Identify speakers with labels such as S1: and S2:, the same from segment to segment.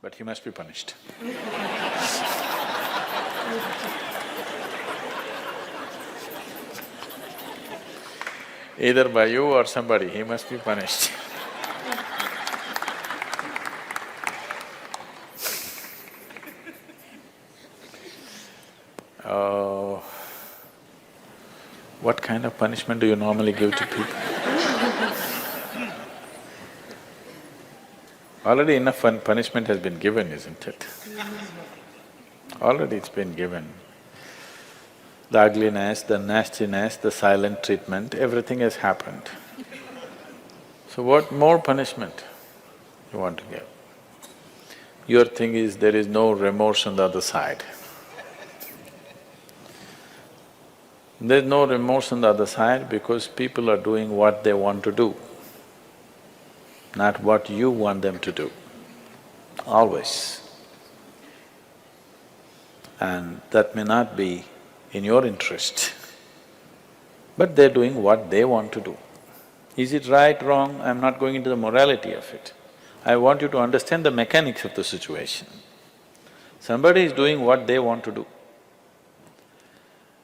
S1: but he must be punished. Either by you or somebody, he must be punished. Oh, what kind of punishment do you normally give to people? Already enough punishment has been given, isn't it? Already it's been given. The ugliness, the nastiness, the silent treatment, everything has happened. So what more punishment you want to give? Your thing is there is no remorse on the other side. There's no remorse on the other side because people are doing what they want to do, not what you want them to do, always. And that may not be in your interest, but they're doing what they want to do. Is it right, wrong? I'm not going into the morality of it. I want you to understand the mechanics of the situation. Somebody is doing what they want to do.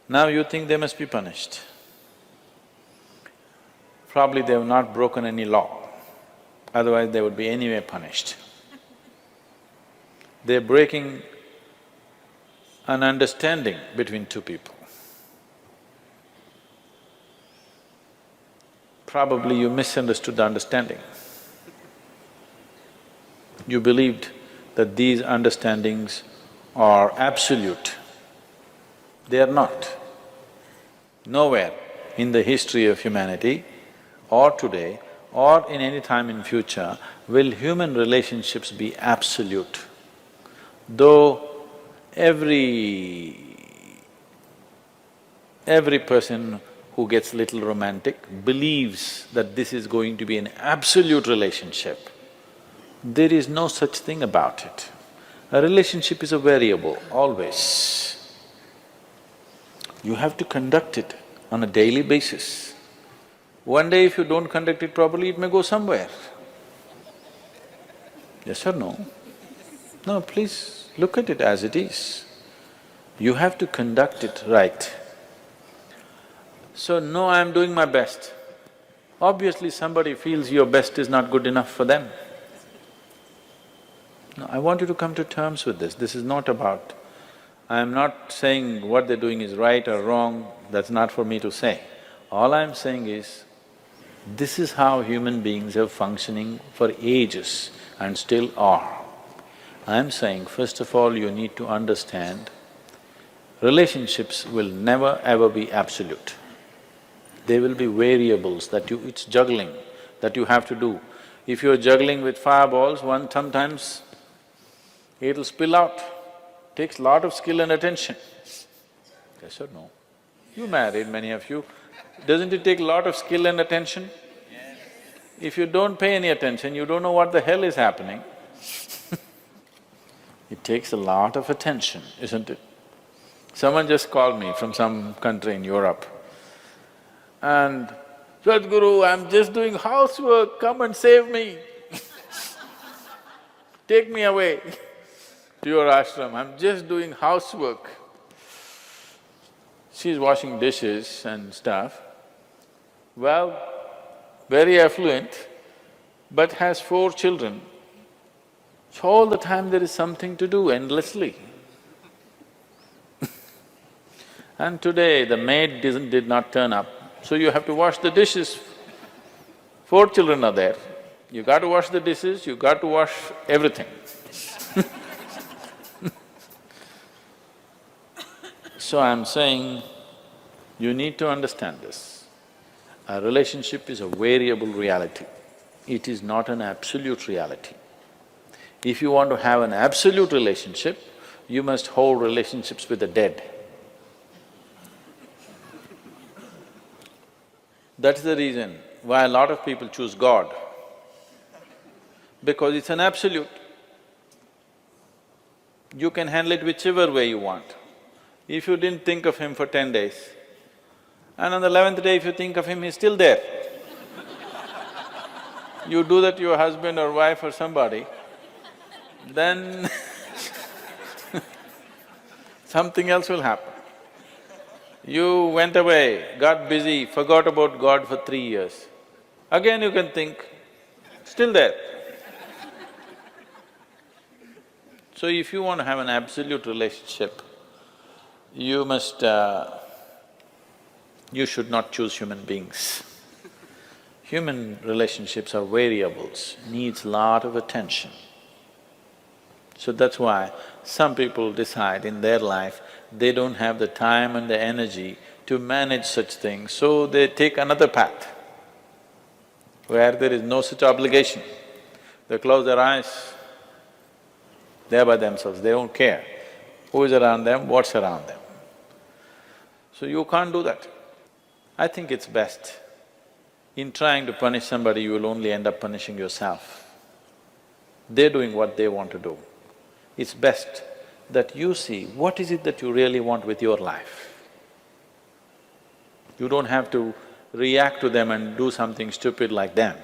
S1: Now you think they must be punished. Probably they have not broken any law, otherwise they would be anyway punished. They're breaking an understanding between two people. Probably you misunderstood the understanding. You believed that these understandings are absolute. They are not. Nowhere in the history of humanity or today or in any time in future will human relationships be absolute. Though every person who gets little romantic believes that this is going to be an absolute relationship, there is no such thing about it. A relationship is a variable, always. You have to conduct it on a daily basis. One day if you don't conduct it properly, it may go somewhere. Yes or no? No, please look at it as it is. You have to conduct it right. So, no, I'm doing my best. Obviously somebody feels your best is not good enough for them. No, I want you to come to terms with this. This is not about… I'm not saying what they're doing is right or wrong, that's not for me to say. All I'm saying is, this is how human beings are functioning for ages and still are. I'm saying, first of all, you need to understand, relationships will never ever be absolute. There will be variables that it's juggling that you have to do. If you're juggling with fireballs, sometimes it'll spill out. Takes lot of skill and attention. Yes or no? You married, many of you. Doesn't it take a lot of skill and attention? Yes. If you don't pay any attention, you don't know what the hell is happening. It takes a lot of attention, isn't it? Someone just called me from some country in Europe and, "Sadhguru, I'm just doing housework, come and save me." Take me away to your ashram, I'm just doing housework. She's washing dishes and stuff. Well, very affluent, but has 4 children. So all the time there is something to do endlessly. And today the maid did not turn up, so you have to wash the dishes. 4 children are there, you got to wash the dishes, you got to wash everything. So I'm saying, you need to understand this. A relationship is a variable reality. It is not an absolute reality. If you want to have an absolute relationship, you must hold relationships with the dead. That's the reason why a lot of people choose God, because it's an absolute. You can handle it whichever way you want. If you didn't think of him for 10 days, and on the 11th day if you think of him, he's still there. You do that to your husband or wife or somebody, then something else will happen. You went away, got busy, forgot about God for 3 years. Again you can think, still there. So if you want to have an absolute relationship, you should not choose human beings. Human relationships are variables, needs lot of attention. So that's why some people decide in their life they don't have the time and the energy to manage such things, so they take another path where there is no such obligation. They close their eyes, they're by themselves, they don't care who is around them, what's around them. So you can't do that. I think it's best, in trying to punish somebody, you will only end up punishing yourself. They're doing what they want to do. It's best that you see what is it that you really want with your life. You don't have to react to them and do something stupid like them.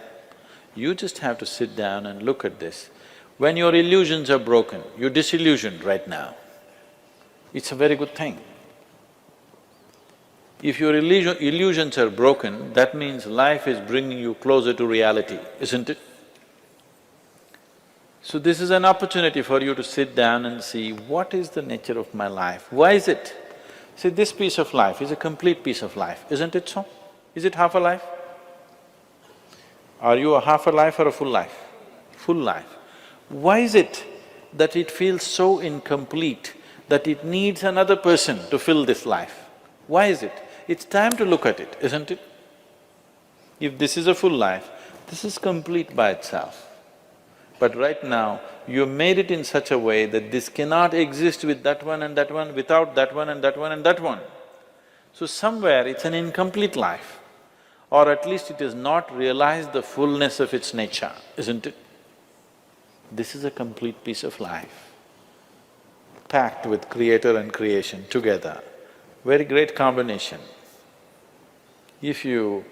S1: You just have to sit down and look at this. When your illusions are broken, you're disillusioned right now, it's a very good thing. If your illusions are broken, that means life is bringing you closer to reality, isn't it? So this is an opportunity for you to sit down and see, what is the nature of my life? Why is it? See, this piece of life is a complete piece of life, isn't it so? Is it half a life? Are you a half a life or a full life? Full life. Why is it that it feels so incomplete that it needs another person to fill this life? Why is it? It's time to look at it, isn't it? If this is a full life, this is complete by itself. But right now, you made it in such a way that this cannot exist with that one and that one, without that one and that one and that one. So somewhere it's an incomplete life, or at least it has not realized the fullness of its nature, isn't it? This is a complete piece of life, packed with creator and creation together. Very great combination. If you…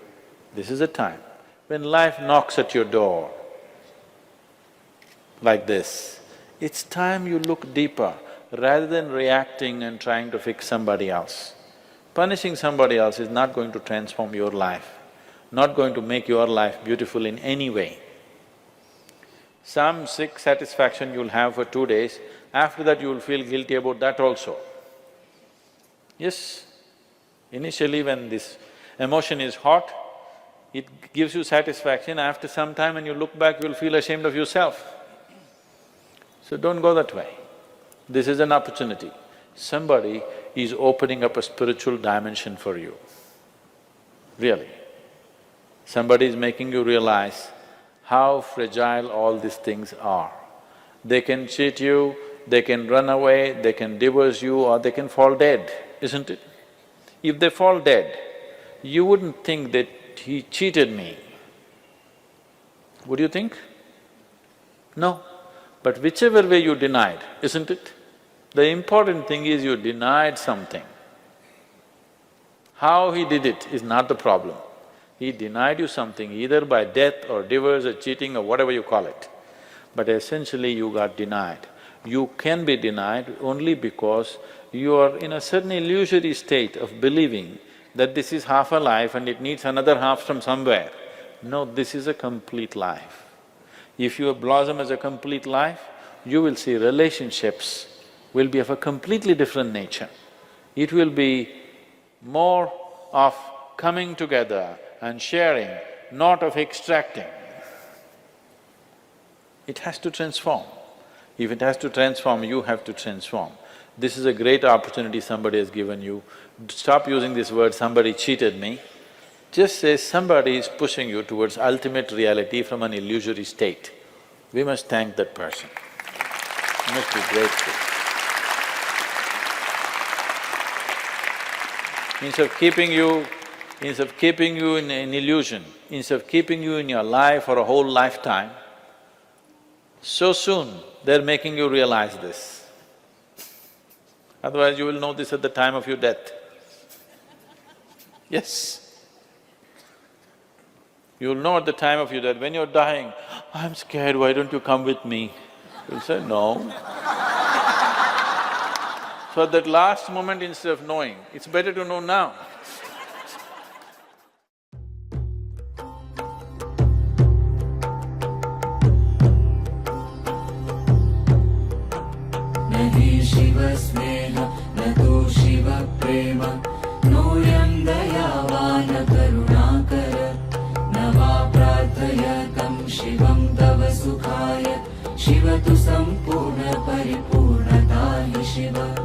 S1: this is a time when life knocks at your door like this, it's time you look deeper rather than reacting and trying to fix somebody else. Punishing somebody else is not going to transform your life, not going to make your life beautiful in any way. Some sick satisfaction you'll have for 2 days, after that you'll feel guilty about that also. Yes, initially when this emotion is hot, it gives you satisfaction, after some time when you look back, you'll feel ashamed of yourself. So don't go that way. This is an opportunity. Somebody is opening up a spiritual dimension for you, really. Somebody is making you realize how fragile all these things are. They can cheat you, they can run away, they can divorce you, or they can fall dead, isn't it? If they fall dead, you wouldn't think that he cheated me. Would you think? No. But whichever way you denied, isn't it? The important thing is you denied something. How he did it is not the problem. He denied you something either by death or divorce or cheating or whatever you call it. But essentially you got denied. You can be denied only because you are in a certain illusory state of believing that this is half a life and it needs another half from somewhere. No, this is a complete life. If you blossom as a complete life, you will see relationships will be of a completely different nature. It will be more of coming together and sharing, not of extracting. It has to transform. If it has to transform, you have to transform. This is a great opportunity somebody has given you. Stop using this word, somebody cheated me. Just say somebody is pushing you towards ultimate reality from an illusory state. We must thank that person. We must be grateful. Instead of keeping you in an illusion, instead of keeping you in your life for a whole lifetime, so soon they're making you realize this. Otherwise you will know this at the time of your death. Yes. You'll know at the time of your death, when you're dying, I'm scared, why don't you come with me? He'll say, no. So at that last moment, instead of knowing, it's better to know now.
S2: Nahi Shiva Sneha, na tu Shiva Prema, noyam dayavana karunakara, nava prarthayatam Shivam tava sukhaya, Shiva tu sampurna paripurnata hi Shiva.